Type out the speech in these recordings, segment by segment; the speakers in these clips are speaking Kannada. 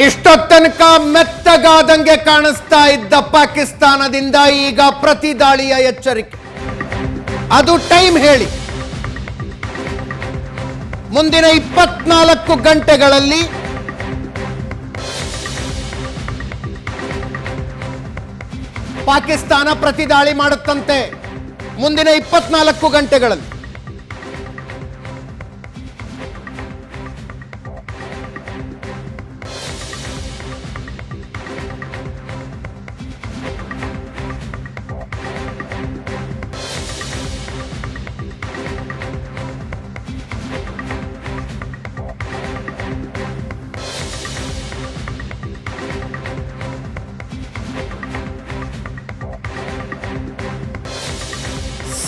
ಇಷ್ಟೊತ್ತನಕ ಮೆತ್ತಗಾದಂಗೆ ಕಾಣಿಸ್ತಾ ಇದ್ದ ಪಾಕಿಸ್ತಾನದಿಂದ ಈಗ ಪ್ರತಿ ದಾಳಿಯ ಎಚ್ಚರಿಕೆ. ಅದು ಟೈಮ್ ಹೇಳಿ. ಮುಂದಿನ 24 ಗಂಟೆಗಳಲ್ಲಿ ಪಾಕಿಸ್ತಾನ ಪ್ರತಿ ದಾಳಿ ಮಾಡುತ್ತಂತೆ. ಮುಂದಿನ 24 ಗಂಟೆಗಳಲ್ಲಿ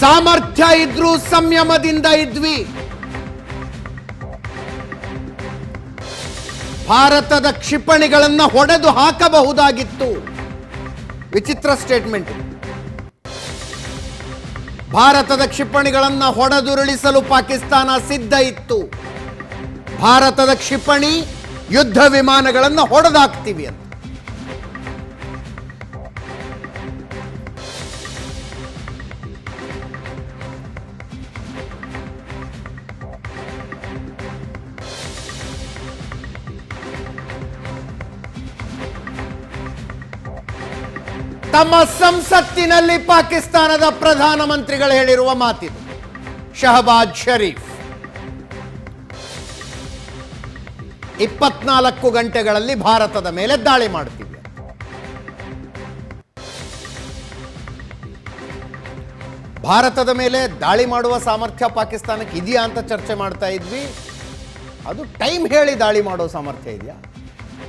ಸಾಮರ್ಥ್ಯ ಇದ್ರೂ ಸಂಯಮದಿಂದ ಇದ್ವಿ. ಭಾರತದ ಕ್ಷಿಪಣಿಗಳನ್ನು ಹೊಡೆದು ಹಾಕಬಹುದಾಗಿತ್ತು. ವಿಚಿತ್ರ ಸ್ಟೇಟ್ಮೆಂಟ್. ಭಾರತದ ಕ್ಷಿಪಣಿಗಳನ್ನು ಹೊಡೆದುರುಳಿಸಲು ಪಾಕಿಸ್ತಾನ ಸಿದ್ಧ ಇತ್ತು. ಭಾರತದ ಕ್ಷಿಪಣಿ ಯುದ್ಧ ವಿಮಾನಗಳನ್ನು ಹೊಡೆದಾಕ್ತೀವಿ ಅಂತ. ತಮ್ಮ ಸಂಸತ್ತಿನಲ್ಲಿ ಪಾಕಿಸ್ತಾನದ ಪ್ರಧಾನಮಂತ್ರಿಗಳು ಹೇಳಿರುವ ಮಾತಿದು. ಶಹಬಾಜ್ ಶರೀಫ್ 24 ಗಂಟೆಗಳಲ್ಲಿ ಭಾರತದ ಮೇಲೆ ದಾಳಿ ಮಾಡುತ್ತೀವಿ. ಭಾರತದ ಮೇಲೆ ದಾಳಿ ಮಾಡುವ ಸಾಮರ್ಥ್ಯ ಪಾಕಿಸ್ತಾನಕ್ಕೆ ಇದೆಯಾ ಅಂತ ಚರ್ಚೆ ಮಾಡ್ತಾ ಇದ್ವಿ. ಅದು ಟೈಮ್ ಹೇಳಿ ದಾಳಿ ಮಾಡೋ ಸಾಮರ್ಥ್ಯ ಇದೆಯಾ?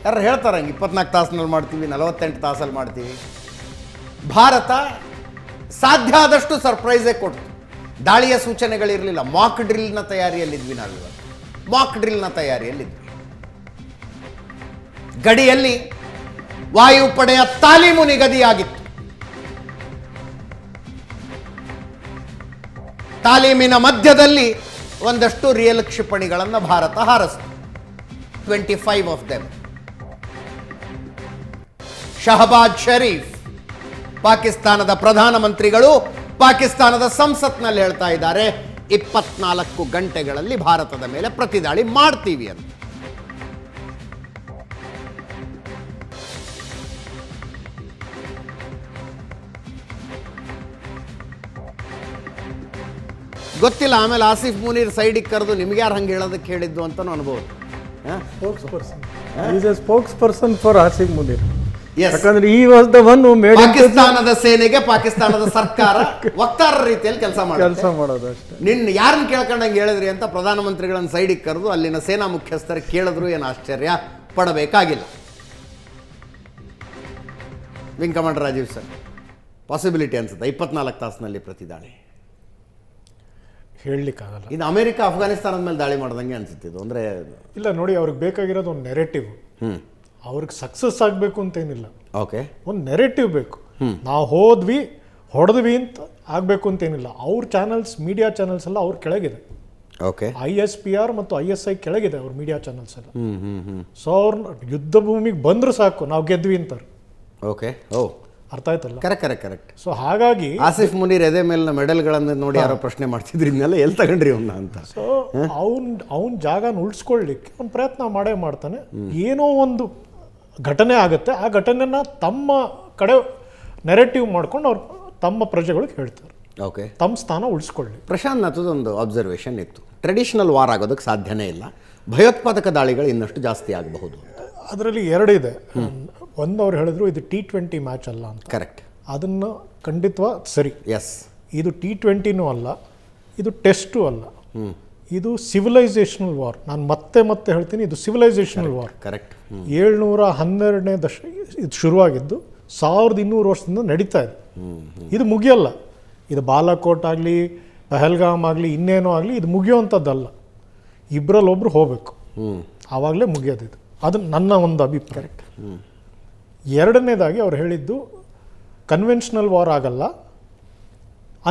ಯಾರು ಹೇಳ್ತಾರೆ ಹಂಗೆ 24 ತಾಸಿನಲ್ಲಿ ಮಾಡ್ತೀವಿ, 48 ತಾಸಲ್ಲಿ ಮಾಡ್ತೀವಿ. ಭಾರತ ಸಾಧ್ಯ ಆದಷ್ಟು ಸರ್ಪ್ರೈಸೇ ಕೊಡ್ತು. ದಾಳಿಯ ಸೂಚನೆಗಳಿರಲಿಲ್ಲ. ಮಾಕ್ ಡ್ರಿಲ್ನ ತಯಾರಿಯಲ್ಲಿದ್ವಿ ನಾವಿವಾಗ. ಮಾಕ್ ಡ್ರಿಲ್ನ ತಯಾರಿಯಲ್ಲಿದ್ವಿ. ಗಡಿಯಲ್ಲಿ ವಾಯುಪಡೆಯ ತಾಲೀಮು ನಿಗದಿಯಾಗಿತ್ತು. ತಾಲೀಮಿನ ಮಧ್ಯದಲ್ಲಿ ಒಂದಷ್ಟು ರಿಯಲ್ ಕ್ಷಿಪಣಿಗಳನ್ನು ಭಾರತ ಹಾರಿಸಿತು. 25 ಆಫ್ ದೆಮ್. ಶಹಬಾಜ್ ಶರೀಫ್ ಪಾಕಿಸ್ತಾನದ ಪ್ರಧಾನಮಂತ್ರಿಗಳು ಪಾಕಿಸ್ತಾನದ ಸಂಸತ್ನಲ್ಲಿ ಹೇಳ್ತಾ ಇದ್ದಾರೆ 24 ಗಂಟೆಗಳಲ್ಲಿ ಭಾರತದ ಮೇಲೆ ಪ್ರತಿದಾಳಿ ಮಾಡ್ತೀವಿ ಅಂತ. ಗೊತ್ತಿಲ್ಲ. ಆಮೇಲೆ ಆಸಿಫ್ ಮುನೀರ್ ಸೈಡಿಗೆ ಕರೆದು ನಿಮ್ಗೆ ಯಾರು ಹಂಗೆ ಹೇಳೋದಕ್ಕೆ ಹೇಳಿದ್ದು ಅಂತ ಅನ್ಬೋದು. Spokes person for Asif Munir. ಯಾಕಂದ್ರೆ ಈ was the one who made ಪಾಕಿಸ್ತಾನದ ಸೇನೆಗೆ ಪಾಕಿಸ್ತಾನದ ಸರ್ಕಾರ ವಕ್ತಾರರ ರೀತಿಯಲ್ಲಿ ಕೆಲಸ ಮಾಡೋದು ಅಷ್ಟೇ. ನಿನ್ನ ಯಾರನ್ನ ಕೇಳ್ಕೊಂಡಂಗೆ ಹೇಳಿದ್ರಿ ಅಂತ ಪ್ರಧಾನಮಂತ್ರಿಗಳನ್ನ ಸೈಡಿಗೆ ಕರೆದು ಅಲ್ಲಿನ ಸೇನಾ ಮುಖ್ಯಸ್ಥರಿಗೆ ಕೇಳಿದ್ರು. ಏನು ಆಶ್ಚರ್ಯ ಪಡಬೇಕಾಗಿಲ್ಲ. Wing commander Rajeev sir, possibility ಅನ್ಸುತ್ತೆ 24 ತಾಸಿನಲ್ಲಿ ಪ್ರತಿದಾಳಿ? ಹೇಳಲಿಕ್ಕಾಗಲ್ಲ. ಇದು ಅಮೆರಿಕ ಅಫ್ಘಾನಿಸ್ತಾನದ ಮೇಲೆ ದಾಳಿ ಮಾಡ್ದಂಗೆ ಅನ್ಸುತ್ತೆ ಇದು. ಅಂದರೆ ಇಲ್ಲ ನೋಡಿ, ಅವ್ರಿಗೆ ಬೇಕಾಗಿರೋದು ಒಂದು ನೆರೆಟಿವ್. ಅವ್ರಿಗೆ ಸಕ್ಸಸ್ ಆಗಬೇಕು ಅಂತೇನಿಲ್ಲ. ಓಕೆ, ಒಂದು ನೆರೆಟಿವ್ ಬೇಕು. ನಾವು ಹೋದ್ವಿ ಹೊಡೆದ್ವಿ ಅಂತ ಆಗಬೇಕು ಅಂತೇನಿಲ್ಲ. ಅವ್ರ ಚಾನಲ್ಸ್, ಮೀಡಿಯಾ ಚಾನಲ್ಸ್ ಎಲ್ಲ ಅವ್ರ ಕೆಳಗಿದೆ. ಓಕೆ, ISPR ಮತ್ತು ISI ಕೆಳಗಿದೆ ಅವ್ರ ಮೀಡಿಯಾ ಚಾನಲ್ಸ್ ಎಲ್ಲ. ಸೊ ಅವ್ರ ಯುದ್ಧ ಭೂಮಿಗೆ ಬಂದ್ರು ಸಾಕು, ನಾವು ಗೆದ್ವಿ ಅಂತಾರೆ. ಓಕೆ, ಓ ಅರ್ಥ ಆಯ್ತಲ್ಲ? ಕರೆಕ್ಟ್. ಸೊ ಹಾಗಾಗಿ ಆಸಿಫ್ ಮುನೀರ್ ಎದೆ ಮೇಲಿನ ಮೆಡಲ್ಗಳನ್ನು ನೋಡಿ ಯಾರೋ ಪ್ರಶ್ನೆ ಮಾಡ್ತಿದ್ರು, ಇದನ್ನೆಲ್ಲ ಎಲ್ಲಿ ತಗೊಂಡ್ರಿ ಅವನ್ನ ಅಂತ. ಸೊ ಅವನ ಜಾಗನ ಉಳಿಸ್ಕೊಳ್ಳಿಕ್ಕೆ ಅವ್ನು ಪ್ರಯತ್ನ ಮಾಡೇ ಮಾಡ್ತಾನೆ. ಏನೋ ಒಂದು ಘಟನೆ ಆಗುತ್ತೆ, ಆ ಘಟನೆನ ತಮ್ಮ ಕಡೆ ನೆರೆಟಿವ್ ಮಾಡ್ಕೊಂಡು ಅವ್ರು ತಮ್ಮ ಪ್ರಜೆಗಳಿಗೆ ಹೇಳ್ತಾರೆ. ಓಕೆ, ತಮ್ಮ ಸ್ಥಾನ ಉಳಿಸ್ಕೊಳ್ಳಿ. ಪ್ರಶಾಂತ್ ನಥದೊಂದು ಅಬ್ಸರ್ವೇಷನ್ ಇತ್ತು. ಟ್ರೆಡಿಷನಲ್ ವಾರ್ ಆಗೋದಕ್ಕೆ ಸಾಧ್ಯನೇ ಇಲ್ಲ, ಭಯೋತ್ಪಾದಕ ದಾಳಿಗಳು ಇನ್ನಷ್ಟು ಜಾಸ್ತಿ ಆಗಬಹುದು. ಅದರಲ್ಲಿ 2 ಇದೆ. ಒಂದು ಅವ್ರು ಹೇಳಿದ್ರು ಇದು T20 ಮ್ಯಾಚ್ ಅಲ್ಲ ಅಂತ. ಕರೆಕ್ಟ್. ಅದನ್ನು ಖಂಡಿತವಾಗಿ ಸರಿ. ಎಸ್, ಇದು T20ನೂ ಅಲ್ಲ, ಇದು ಟೆಸ್ಟು ಅಲ್ಲ, ಇದು ಸಿವಿಲೈಸೇಷನಲ್ ವಾರ್. ನಾನು ಮತ್ತೆ ಹೇಳ್ತೀನಿ, ಇದು ಸಿವಿಲೈಸೇಷನಲ್ ವಾರ್. ಕರೆಕ್ಟ್. 712ನೇ ಇದು ಶುರುವಾಗಿದ್ದು 1200 ವರ್ಷದಿಂದ ನಡೀತಾ ಇದೆ. ಇದು ಮುಗಿಯಲ್ಲ. ಇದು ಬಾಲಾಕೋಟ್ ಆಗಲಿ, ಪಹಲ್ಗಾಮ್ ಆಗಲಿ, ಇನ್ನೇನೋ ಆಗಲಿ, ಇದು ಮುಗಿಯುವಂಥದ್ದಲ್ಲ. ಇಬ್ಬರಲ್ಲೊಬ್ರು ಹೋಗಬೇಕು, ಆವಾಗಲೇ ಮುಗಿಯೋದಿದು. ಅದು ನನ್ನ ಒಂದು ಅಭಿಪ್ರಾಯ. ಕರೆಕ್ಟ್. 2ನೇದಾಗಿ ಅವ್ರು ಹೇಳಿದ್ದು ಕನ್ವೆನ್ಷನಲ್ ವಾರ್ ಆಗಲ್ಲ,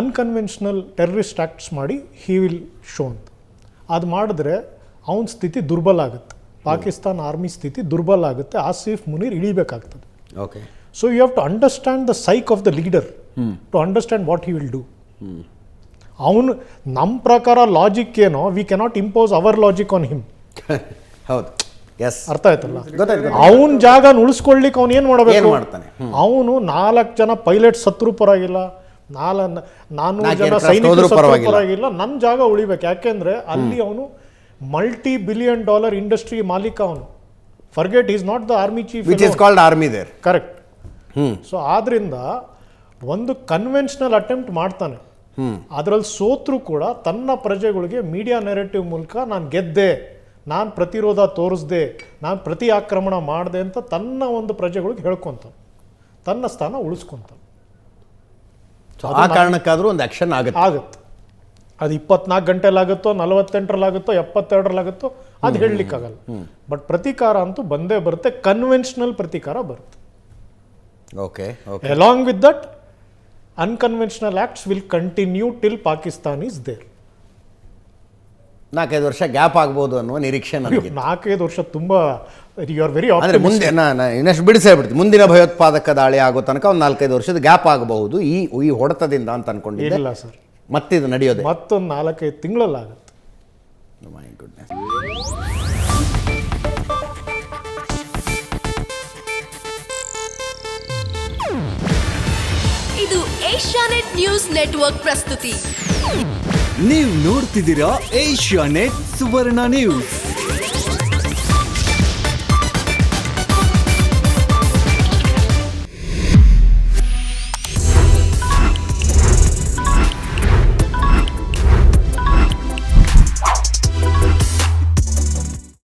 ಅನ್ಕನ್ವೆನ್ಷನಲ್ ಟೆರರಿಸ್ಟ್ ಆ್ಯಕ್ಟ್ಸ್ ಮಾಡಿ ಹಿ ವಿಲ್ ಶೋ ಅಂತ. ಅದು ಮಾಡಿದ್ರೆ ಅವನ ಸ್ಥಿತಿ ದುರ್ಬಲ ಆಗುತ್ತೆ. ಪಾಕಿಸ್ತಾನ ಆರ್ಮಿ ಸ್ಥಿತಿ ದುರ್ಬಲ ಆಗುತ್ತೆ, ಆಸಿಫ್ ಮುನೀರ್ ಇಳಿಬೇಕಾಗ್ತದೆ. Okay. So you have to understand the psyche of the leader to understand what he will do. ಅವನು ನಮ್ಮ ಪ್ರಕಾರ ಲಾಜಿಕ್ ಏನೋ, we cannot impose our logic on him. ಹೌದು, ಎಸ್, ಅರ್ಥ ಆಯ್ತಲ್ಲ? ಗೊತ್ತಾಯ್ತು. ಅವನ ಜಾಗ ಉಳಿಸ್ಕೊಳ್ಲಿಕ್ಕೆ ಅವನು ಏನು ಮಾಡಬೇಕು? ಮಾಡ್ತಾನೆ? ಅವನು 4 ಜನ ಪೈಲಟ್ ಸತ್ರು ಪರವಾಗಿಲ್ಲ, 400 ಜನ ಸೈನಿಕರು ಸತ್ರು ಪರವಾಗಿಲ್ಲ, ನನ್ನ ಜಾಗ ಉಳಿಬೇಕು. ಯಾಕೆಂದ್ರೆ ಅಲ್ಲಿ ಅವನು $multi-billion ಇಂಡಸ್ಟ್ರಿ ಮಾಲೀಕ. ಅವನು forget is not the army chief, which is called army there. Correct. So ಆದ್ರಿಂದ ಒಂದು ಕನ್ವೆನ್ಷನಲ್ ಅಟೆಂಪ್ಟ್ ಮಾಡ್ತಾನೆ, ಅದರಲ್ಲಿ ಸೋತ್ರು ಕೂಡ ತನ್ನ ಪ್ರಜೆಗಳಿಗೆ ಮೀಡಿಯಾ ನೆರೆಟಿವ್ ಮೂಲಕ ನಾನು ಗೆದ್ದೆ, ನಾನು ಪ್ರತಿರೋಧ ತೋರಿಸ್ದೆ, ನಾನು ಪ್ರತಿ ಆಕ್ರಮಣ ಮಾಡಿದೆ ಅಂತ ತನ್ನ ಒಂದು ಪ್ರಜೆಗಳಿಗೆ ಹೇಳ್ಕೊಂತಾನೆ, ತನ್ನ ಸ್ಥಾನ ಉಳಿಸ್ಕೊಂತಾನೆ. ಆ ಕಾರಣಕ್ಕಾದ್ರೂ ಒಂದು ಆಕ್ಷನ್ ಆಗುತ್ತೆ. ಅದು 24 ಗಂಟೆಲಾಗುತ್ತೋ, 48ರಲ್ಲಾಗುತ್ತೋ, 72ರಲ್ಲಾಗುತ್ತೋ, ಅದು ಹೇಳಲಿಕ್ಕಾಗಲ್ಲ. ಬಟ್ ಪ್ರತೀಕಾರ ಅಂತೂ ಬಂದೇ ಬರುತ್ತೆ, ಕನ್ವೆನ್ಷನಲ್ ಪ್ರತೀಕಾರ ಬರುತ್ತೆ. Okay. Along with that unconventional acts will continue till Pakistan is there. 4-5 ವರ್ಷ ಗ್ಯಾಪ್ ಆಗ್ಬೋದು ಅನ್ನುವ ನಿರೀಕ್ಷೆ ನನಗೆ. 4-5 ವರ್ಷ ತುಂಬಾ, ಯು ಆರ್ ವೆರಿ ಅಂದರೆ ಮುಂದೆ ಇನ್ನಷ್ಟು ಬಿಡಿಸೇಬಿಡ್ತೀನಿ, ಮುಂದಿನ ಭಯೋತ್ಪಾದಕ ದಾಳಿ ಆಗೋ ತನಕ ಒಂದು 4-5 ವರ್ಷದ ಗ್ಯಾಪ್ ಆಗಬಹುದು ಈ ಹೊಡೆತದಿಂದ ಅಂತ ಅನ್ಕೊಂಡಿದ್ದೆ. ಇಲ್ಲ ಸರ್, ಮತ್ತಿದು ನಡೆಯೋದೆ ಮತ್ತೊಂದು 4-5 ತಿಂಗಳಲ್ಲಾಗುತ್ತೆ. My goodness. ಇದು ಏಷ್ಯಾನೆಟ್ ನ್ಯೂಸ್ ನೆಟ್ವರ್ಕ್ ಪ್ರಸ್ತುತಿ. ನೀವು ನೋಡ್ತಿದ್ದೀರಾ ಏಷ್ಯಾನೆಟ್ ಸುವರ್ಣ ನ್ಯೂಸ್.